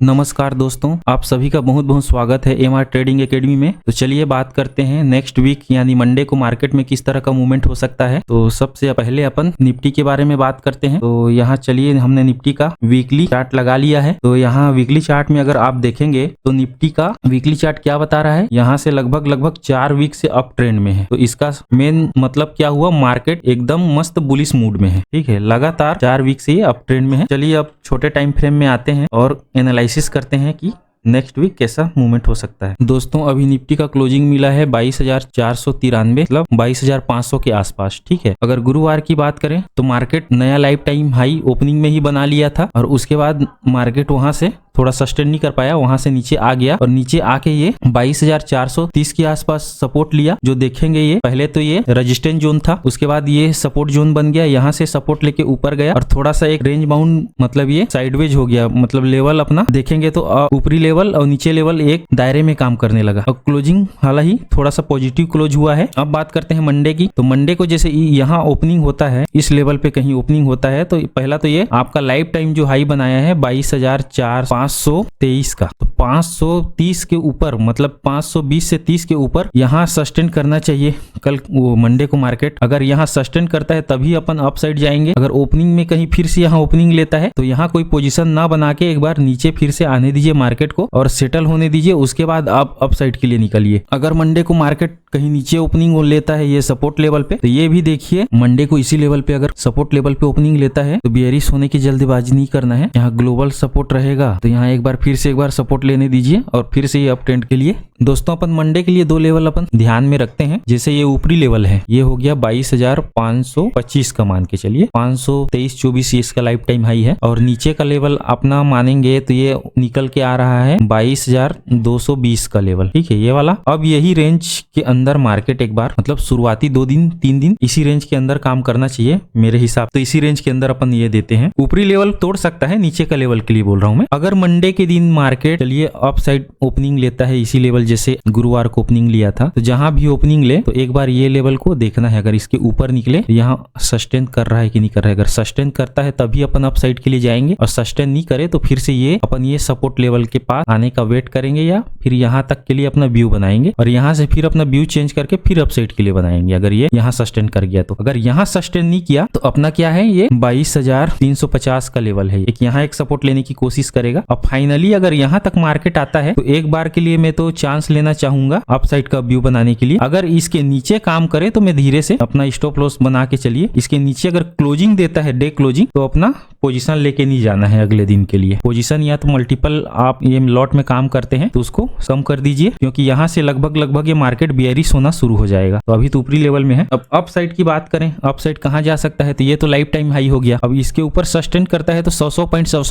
नमस्कार दोस्तों, आप सभी का बहुत बहुत स्वागत है एमआर ट्रेडिंग एकेडमी में। तो चलिए बात करते हैं नेक्स्ट वीक यानी मंडे को मार्केट में किस तरह का मूवमेंट हो सकता है। तो सबसे पहले अपन निफ्टी के बारे में बात करते हैं। तो यहाँ चलिए हमने निफ्टी का वीकली चार्ट लगा लिया है। तो यहाँ वीकली चार्ट में अगर आप देखेंगे तो निफ्टी का वीकली चार्ट क्या बता रहा है, यहाँ से लगभग 4 वीक से अप ट्रेंड में है। तो इसका मेन मतलब क्या हुआ, मार्केट एकदम मस्त बुलिश मूड में है। ठीक है, लगातार 4 वीक से ये अप ट्रेंड में है। चलिए अब छोटे टाइम फ्रेम में आते हैं और एनालिसिस करते हैं कि नेक्स्ट वीक कैसा मूवमेंट हो सकता है। दोस्तों अभी निफ्टी का क्लोजिंग मिला है 22,493, मतलब 22,500 के आसपास। ठीक है, अगर गुरुवार की बात करें तो मार्केट नया लाइफ टाइम हाई ओपनिंग में ही बना लिया था और उसके बाद मार्केट वहां से थोड़ा सस्टेन नहीं कर पाया, वहां से नीचे आ गया और नीचे आके ये 22,430 के आसपास सपोर्ट लिया। जो देखेंगे ये पहले तो ये रेजिस्टेंस जोन था, उसके बाद ये सपोर्ट जोन बन गया, यहाँ से सपोर्ट लेके ऊपर गया और थोड़ा सा एक रेंज बाउंड मतलब ये साइडवेज हो गया। मतलब लेवल अपना देखेंगे तो ऊपरी लेवल और नीचे लेवल एक दायरे में काम करने लगा और क्लोजिंग हालांकि थोड़ा सा पॉजिटिव क्लोज हुआ है। अब बात करते हैं मंडे की। तो मंडे को जैसे यहाँ ओपनिंग होता है, इस लेवल पे कहीं ओपनिंग होता है तो पहला तो ये आपका लाइफ टाइम जो हाई बनाया है 22,523 का, तो 530 के ऊपर मतलब 520 से 30 के ऊपर यहाँ सस्टेन करना चाहिए कल वो मंडे को मार्केट। अगर यहाँ सस्टेन करता है तभी अपन अप साइड जाएंगे। अगर ओपनिंग में कहीं फिर से यहाँ ओपनिंग लेता है तो यहाँ कोई पोजीशन ना बना के एक बार नीचे फिर से आने दीजिए मार्केट को और सेटल होने दीजिए, उसके बाद आप अप साइड के लिए निकलिए। अगर मंडे को मार्केट कहीं नीचे ओपनिंग लेता है ये सपोर्ट लेवल पे, तो ये भी देखिए मंडे को इसी लेवल पे अगर सपोर्ट लेवल पे ओपनिंग लेता है तो बेयरिश होने की जल्दबाजी नहीं करना है। यहाँ ग्लोबल सपोर्ट रहेगा तो यहाँ एक बार फिर से सपोर्ट लेने दीजिए और फिर से ये अप ट्रेंड के लिए। दोस्तों अपन मंडे के लिए 2 लेवल अपन ध्यान में रखते हैं। जैसे ये ऊपरी लेवल है, ये हो गया 22,525 का, मान के चलिए 523-24 इसका लाइफ टाइम हाई है। और नीचे का लेवल अपना मानेंगे तो ये निकल के आ रहा है 22,220 का लेवल। ठीक है, ये वाला। अब यही रेंज के अंदर मार्केट एक बार मतलब शुरुआती 2 दिन 3 दिन इसी रेंज के अंदर काम करना चाहिए मेरे हिसाब। तो इसी रेंज के अंदर अपन ये देते हैं। ऊपरी लेवल तोड़ सकता है, नीचे का लेवल के लिए बोल रहा हूं मैं। अगर मंडे के दिन मार्केट चलिए अप साइड ओपनिंग लेता है इसी लेवल, जैसे गुरुवार को ओपनिंग लिया था, तो जहां भी ओपनिंग ले तो एक बार ये लेवल को देखना है। अगर इसके ऊपर निकले तो यहाँ सस्टेन कर रहा है कि नहीं कर रहा है। अगर सस्टेन करता है तभी अपन अप साइड के लिए जाएंगे और सस्टेन नहीं करे तो फिर से ये अपन ये सपोर्ट लेवल के पास आने का वेट करेंगे या फिर यहाँ तक के लिए अपना व्यू बनाएंगे और यहाँ से फिर अपना व्यू चेंज करके फिर अप साइड के लिए बनाएंगे। अगर ये यहाँ सस्टेन कर गया तो, अगर यहाँ सस्टेन नहीं किया तो अपना क्या है, ये 22,350 का लेवल है। एक यहाँ एक सपोर्ट लेने की कोशिश करेगा। अब फाइनली अगर यहाँ तक मार्केट आता है तो एक बार के लिए मैं तो चांस लेना चाहूंगा अप साइड का व्यू बनाने के लिए। अगर इसके नीचे काम करे तो मैं धीरे से अपना स्टॉप लॉस बना के चलिए। इसके नीचे अगर क्लोजिंग देता है डे क्लोजिंग तो अपना पोजीशन लेके नहीं जाना है अगले दिन के लिए। पोजीशन या तो मल्टीपल आप ये लॉट में काम करते हैं तो उसको कम कर दीजिए, क्योंकि यहाँ से लगभग ये मार्केट बेयरिश होना शुरू हो जाएगा। तो अभी तो ऊपरी लेवल में है। अब अप साइड की बात करें, अप साइड कहाँ जा सकता है, तो ये तो लाइफ टाइम हाई हो गया। अब इसके ऊपर सस्टेन करता है तो 100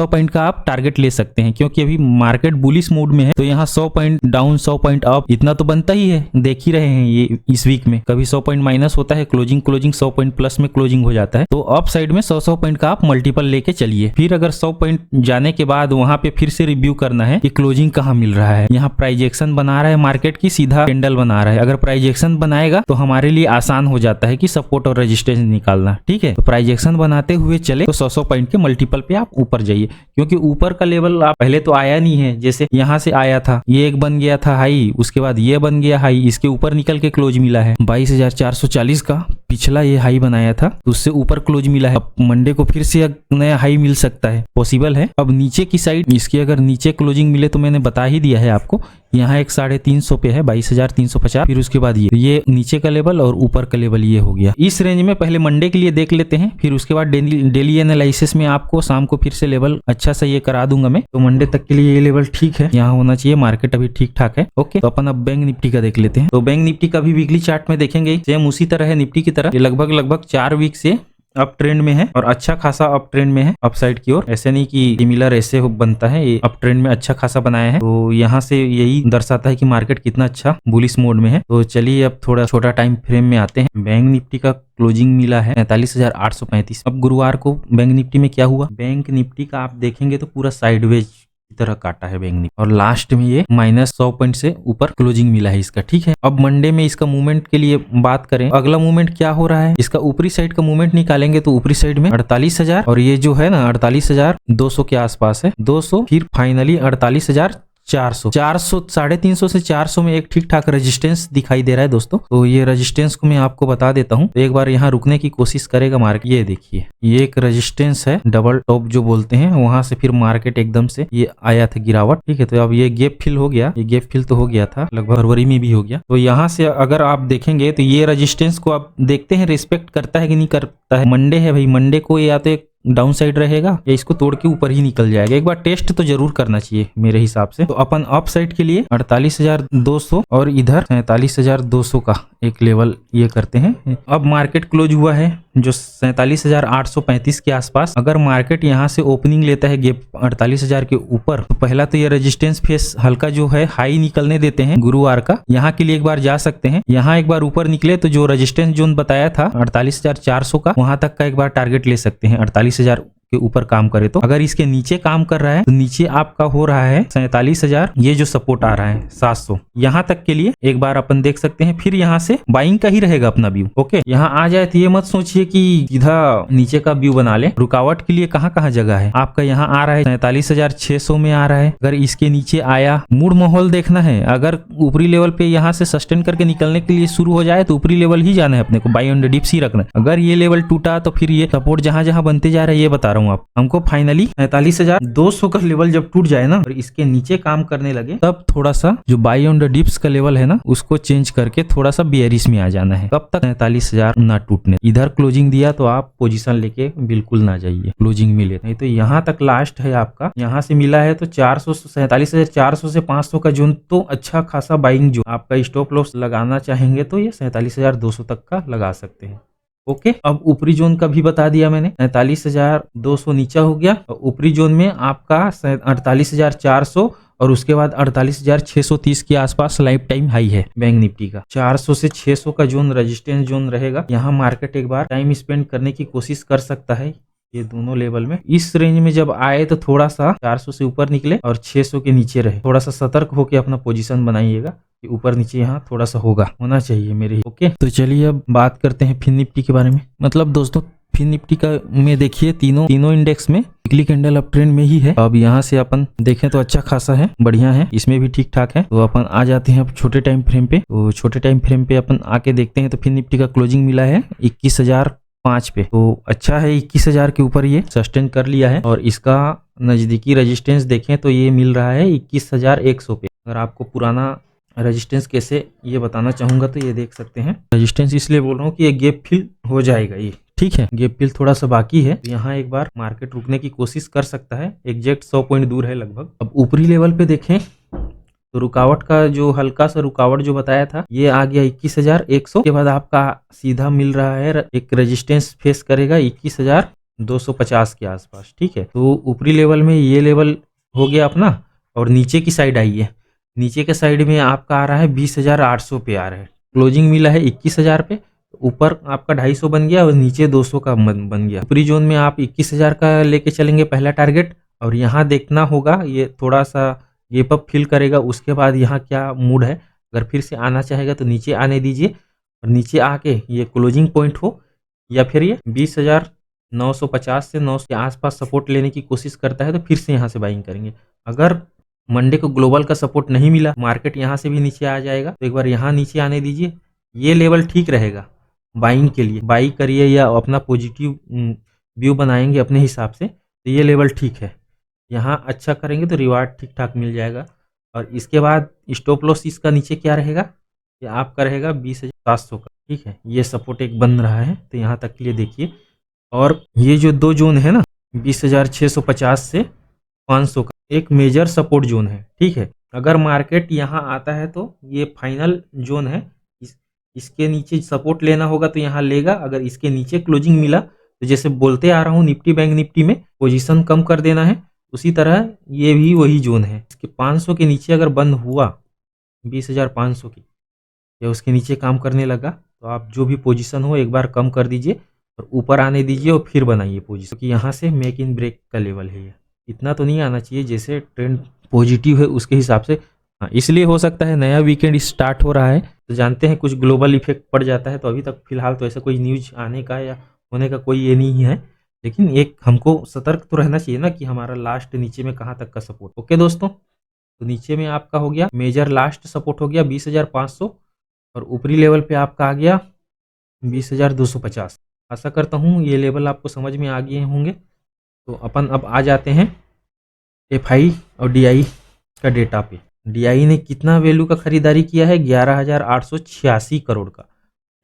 पॉइंट का आप टारगेट ले सकते हैं, क्योंकि अभी मार्केट बुलिश मूड में है। तो यहाँ 100 पॉइंट डाउन 100 पॉइंट अप इतना तो बनता ही है, देख ही रहे हैं ये इस वीक में। कभी 100 पॉइंट माइनस होता है, क्लोजिंग 100 पॉइंट प्लस में क्लोजिंग हो जाता है। तो अप साइड में 100 पॉइंट का आप मल्टीपल लेके चलिए। फिर अगर 100 पॉइंट जाने के बाद वहां पे फिर से रिव्यू करना है कि क्लोजिंग कहाँ मिल रहा है। यहाँ प्राइजेक्शन बना रहा है मार्केट की, सीधा कैंडल बना रहा है। अगर प्राइजेक्शन बनाएगा तो हमारे लिए आसान हो जाता है कि सपोर्ट और रेजिस्टेंस निकालना। ठीक है, तो प्राइजेक्शन बनाते हुए चले तो 100 पॉइंट के मल्टीपल पे आप ऊपर जाइए, क्योंकि ऊपर का लेवल आप पहले तो आया नहीं है। जैसे यहाँ से आया था, ये एक बन गया था हाई, उसके बाद ये बन गया हाई, इसके ऊपर निकल के क्लोज मिला है 22,440 का। पिछला ये हाई बनाया था तो उससे ऊपर क्लोज मिला है। अब मंडे को फिर से नया हाई मिल सकता है, पॉसिबल है। अब नीचे की साइड इसकी अगर नीचे क्लोजिंग मिले तो मैंने बता ही दिया है आपको, यहाँ एक 350 पे है 22,350। फिर उसके बाद ये नीचे का लेवल और ऊपर का लेवल ये हो गया। इस रेंज में पहले मंडे के लिए देख लेते हैं, फिर उसके बाद डेली एनालिसिस में आपको शाम को फिर से लेवल अच्छा सा ये करा दूंगा मैं। तो मंडे तक के लिए ये लेवल ठीक है, यहाँ होना चाहिए। मार्केट अभी ठीक ठाक है। ओके, तो अपन अब बैंक निफ्टी का देख लेते हैं। तो बैंक निफ्टी का भी वीकली चार्ट में देखेंगे सेम उसी तरह है निफ्टी की तरह। ये लगभग 4 वीक से अप ट्रेंड में है और अच्छा खासा अप ट्रेंड में है अप साइड की ओर। ऐसे नहीं कि सिमिलर ऐसे बनता है, ये अप ट्रेंड में अच्छा खासा बनाया है। तो यहाँ से यही दर्शाता है कि मार्केट कितना अच्छा बुलिश मोड में है। तो चलिए अब थोड़ा छोटा टाइम फ्रेम में आते हैं। बैंक निफ्टी का क्लोजिंग मिला है 43,835। अब गुरुवार को बैंक निफ्टी में क्या हुआ, बैंक निफ्टी का आप देखेंगे तो पूरा साइडवेज तरह काटा है बैंक निफ्टी और लास्ट में ये -100 पॉइंट से ऊपर क्लोजिंग मिला है इसका। ठीक है, अब मंडे में इसका मूवमेंट के लिए बात करें, अगला मूवमेंट क्या हो रहा है, इसका ऊपरी साइड का मूवमेंट निकालेंगे तो ऊपरी साइड में 48,000 और ये जो है ना 48,200 के आसपास है, 200, फिर फाइनली 48,400, 400, 350 से 400 में एक ठीक ठाक रेजिस्टेंस दिखाई दे रहा है दोस्तों। तो ये रेजिस्टेंस को मैं आपको बता देता हूँ, तो एक बार यहाँ रुकने की कोशिश करेगा मार्केट। ये देखिए, ये एक रेजिस्टेंस है, डबल टॉप जो बोलते हैं, वहां से फिर मार्केट एकदम से ये आया था गिरावट। ठीक है, तो अब ये गैप फिल हो गया, ये गैप फिल तो हो गया था, लगभग फरवरी में भी हो गया। तो यहाँ से अगर आप देखेंगे तो ये रेजिस्टेंस को आप देखते हैं रिस्पेक्ट करता है कि नहीं करता है। मंडे है भाई, मंडे को या तो डाउन साइड रहेगा या इसको तोड़ के ऊपर ही निकल जाएगा। एक बार टेस्ट तो जरूर करना चाहिए मेरे हिसाब से। तो अपन अप साइड के लिए 48,200 और इधर 47,200 का एक लेवल ये करते हैं। अब मार्केट क्लोज हुआ है जो 47,835 के आसपास। अगर मार्केट यहाँ से ओपनिंग लेता है गेप 48,000 के ऊपर, तो पहला तो ये रेजिस्टेंस फेस हल्का जो है हाई निकलने देते हैं गुरुवार का, यहाँ के लिए एक बार जा सकते हैं। यहाँ एक बार ऊपर निकले तो जो रेजिस्टेंस जोन बताया था 48,400 का, वहां तक का एक बार टारगेट ले सकते हैं। 48,000 के ऊपर काम करे तो, अगर इसके नीचे काम कर रहा है तो नीचे आपका हो रहा है 47,000, ये जो सपोर्ट आ रहा है 700, यहाँ तक के लिए एक बार अपन देख सकते हैं। फिर यहाँ से बाइंग का ही रहेगा अपना व्यू। ओके, यहाँ आ जाए तो ये मत सोचिए कि सीधा नीचे का व्यू बना ले। रुकावट के लिए कहाँ कहाँ जगह है आपका, यहाँ आ रहा है 47,600 में आ रहा है। अगर इसके नीचे आया, मूड माहौल देखना है। अगर ऊपरी लेवल पे यहाँ से सस्टेन करके निकलने के लिए शुरू हो जाए तो ऊपरी लेवल ही जाना है अपने को, बाई ऑन द डिप्स ही रखना है। अगर ये लेवल टूटा तो फिर ये सपोर्ट जहां जहां बनते जा रहा है, ये बता रहा हूँ आप, हमको फाइनली 47,200 का लेवल जब टूट जाए ना और इसके नीचे काम करने लगे, तब थोड़ा सा जो बाई ऑन द डिप्स का लेवल है ना, उसको चेंज करके थोड़ा सा बेयरिश में आ जाना है। कब तक 47,000 ना टूटने। इधर क्लोजिंग दिया तो आप पोजीशन लेके बिल्कुल ना जाइए, क्लोजिंग मिले नहीं तो यहाँ तक लास्ट है आपका। यहाँ से मिला है तो 47,400 से 500 का जोन तो अच्छा खासा बाइंग जो आपका स्टॉप लॉस लगाना चाहेंगे तो ये 47,200 तक का लगा सकते हैं। ओके, अब ऊपरी जोन का भी बता दिया मैंने, 47,200 नीचा हो गया। ऊपरी जोन में आपका 48,400 और उसके बाद 48,630 के आसपास लाइफ टाइम हाई है बैंक निफ्टी का। 400 से 600 का जोन रेजिस्टेंस जोन रहेगा। यहाँ मार्केट एक बार टाइम स्पेंड करने की कोशिश कर सकता है ये दोनों लेवल में। इस रेंज में जब आए तो थोड़ा सा 400 से ऊपर निकले और 600 के नीचे रहे, थोड़ा सा सतर्क होकर अपना पोजीशन बनाइएगा कि ऊपर नीचे यहाँ थोड़ा सा होना चाहिए मेरे। ओके, तो चलिए अब बात करते हैं फिन निफ्टी के बारे में। मतलब दोस्तों फिन निफ्टी का में देखिए तीनों इंडेक्स में वीकली कैंडल अप ट्रेंड में ही है। अब यहाँ से अपन देखें तो अच्छा खासा है, बढ़िया है, इसमें भी ठीक ठाक है। तो अपन आ जाते हैं अब छोटे टाइम फ्रेम पे। तो छोटे टाइम फ्रेम पे अपन आके देखते हैं तो फिन निफ्टी का क्लोजिंग मिला है 21,005 पे। तो अच्छा है, 21,000 के ऊपर ये सस्टेन कर लिया है और इसका नजदीकी रेजिस्टेंस देखें तो ये मिल रहा है 21,100 पे। अगर आपको पुराना रेजिस्टेंस कैसे ये बताना चाहूंगा तो ये देख सकते हैं। रेजिस्टेंस इसलिए बोल रहा हूँ कि ये गैप फिल हो जाएगा, ये ठीक है, गैप फिल थोड़ा सा बाकी है। तो यहाँ एक बार मार्केट रुकने की कोशिश कर सकता है, एग्जैक्ट 100 पॉइंट दूर है लगभग। अब ऊपरी लेवल पे देखें तो रुकावट का जो हल्का सा रुकावट जो बताया था ये आ गया 21,100 के बाद आपका सीधा मिल रहा है एक रेजिस्टेंस फेस करेगा 21,250 के आसपास। ठीक है, तो ऊपरी लेवल में ये लेवल हो गया अपना और नीचे की साइड आई है। नीचे के साइड में आपका आ रहा है 20,800 पे आ रहा है। क्लोजिंग मिला है 21,000 पे, ऊपर आपका 250 बन गया और नीचे 200 का बन गया। ऊपरी जोन में आप 21,000 का लेके चलेंगे पहला टारगेट और यहाँ देखना होगा ये थोड़ा सा गेप अप फिल करेगा, उसके बाद यहाँ क्या मूड है। अगर फिर से आना चाहेगा तो नीचे आने दीजिए और नीचे आके ये क्लोजिंग पॉइंट हो या फिर ये 20,950 से 900 के आसपास सपोर्ट लेने की कोशिश करता है तो फिर से यहाँ से बाइंग करेंगे। अगर मंडे को ग्लोबल का सपोर्ट नहीं मिला, मार्केट यहाँ से भी नीचे आ जाएगा तो एक बार यहाँ नीचे आने दीजिए, ये लेवल ठीक रहेगा बाइंग के लिए। बाई करिए या अपना पॉजिटिव व्यू बनाएंगे अपने हिसाब से तो ये लेवल ठीक है। यहाँ अच्छा करेंगे तो रिवार्ड ठीक ठाक मिल जाएगा। और इसके बाद स्टॉप लॉस इसका नीचे क्या रहेगा, ये आपका रहेगा 20,700 का। ठीक है, ये सपोर्ट एक बन रहा है तो यहाँ तक के लिए देखिए। और ये जो दो जोन है ना 20,650 से 500 का एक मेजर सपोर्ट जोन है। ठीक है, अगर मार्केट यहाँ आता है तो ये फाइनल जोन है, इसके नीचे सपोर्ट लेना होगा तो यहाँ लेगा। अगर इसके नीचे क्लोजिंग मिला तो जैसे बोलते आ रहा हूँ निफ्टी बैंक निफ्टी में पोजीशन कम कर देना है, उसी तरह ये भी वही जोन है। इसके 500 के नीचे अगर बंद हुआ 20,500 की या उसके नीचे काम करने लगा तो आप जो भी पोजीशन हो एक बार कम कर दीजिए और ऊपर आने दीजिए और फिर बनाइए पोजीशन, क्योंकि यहाँ से मेक इन ब्रेक का लेवल है ये। इतना तो नहीं आना चाहिए, जैसे ट्रेंड पॉजिटिव है उसके हिसाब से। हाँ, इसलिए हो सकता है नया वीकेंड स्टार्ट हो रहा है तो जानते हैं कुछ ग्लोबल इफेक्ट पड़ जाता है, तो अभी तक फिलहाल तो ऐसा कोई न्यूज आने का या होने का कोई ये नहीं है, लेकिन एक हमको सतर्क तो रहना चाहिए ना कि हमारा लास्ट नीचे में कहाँ तक का सपोर्ट। ओके दोस्तों, तो नीचे में आपका हो गया मेजर लास्ट सपोर्ट हो गया 20,500 और ऊपरी लेवल पे आपका आ गया 20,250। आशा करता हूँ ये लेवल आपको समझ में आ गए होंगे। तो अपन अब आ जाते हैं एफआई और डीआई का डेटा पे। डीआई ने कितना वैल्यू का खरीदारी किया है? 11,886 करोड़ का।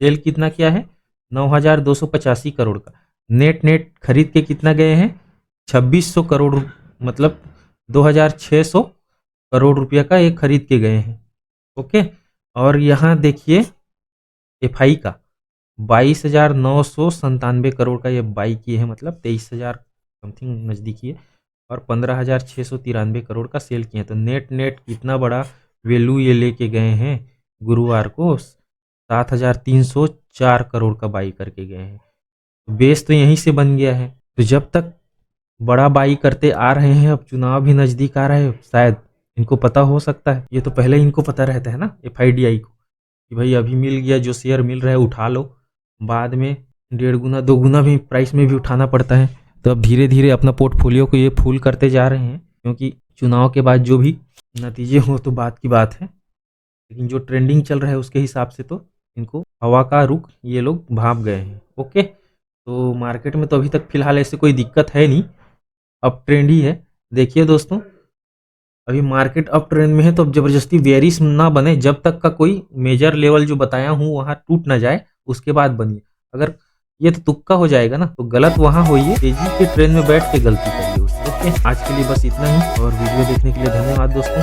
सेल कितना किया है? 9,285 करोड़ का। नेट खरीद के कितना गए हैं? 2,600 करोड़, मतलब 2,600 करोड़ रुपया का ये खरीद के गए हैं। ओके, और यहाँ देखिए एफआई का 22,997 करोड़ का ये बाई किए हैं, मतलब 23,000 समथिंग नज़दीकी है, और 15,693 करोड़ का सेल किए हैं। तो नेट कितना बड़ा वैल्यू ये लेके गए हैं गुरुवार को, 7,304 करोड़ का बाई करके गए हैं। बेस तो यहीं से बन गया है। तो जब तक बड़ा बाई करते आ रहे हैं, अब चुनाव भी नज़दीक आ रहा है, शायद इनको पता हो सकता है, ये तो पहले इनको पता रहता है ना एफआईडीआई को कि भाई अभी मिल गया, जो शेयर मिल रहा है उठा लो, बाद में 1.5 गुना 2 गुना भी प्राइस में भी उठाना पड़ता है। तो अब धीरे धीरे अपना पोर्टफोलियो को ये फुल करते जा रहे हैं, क्योंकि चुनाव के बाद जो भी नतीजे हो तो बात की बात है, लेकिन जो ट्रेंडिंग चल रहा है उसके हिसाब से तो इनको हवा का रुख ये लोग भाप गए हैं। ओके, तो मार्केट में तो अभी तक फिलहाल ऐसे कोई दिक्कत है नहीं, अप ट्रेंड ही है। देखिए दोस्तों, अभी मार्केट अप ट्रेंड में है, तो अब जबरदस्ती बेयरिश ना बने, जब तक का कोई मेजर लेवल जो बताया हूँ वहां टूट ना जाए उसके बाद बनिए। अगर ये तो तुक्का हो जाएगा ना, तो गलत वहां होइए, तेजी के ट्रेंड में बैठ के गलती करिए उससे। ओके, आज के लिए बस इतना ही, और वीडियो देखने के लिए धन्यवाद दोस्तों।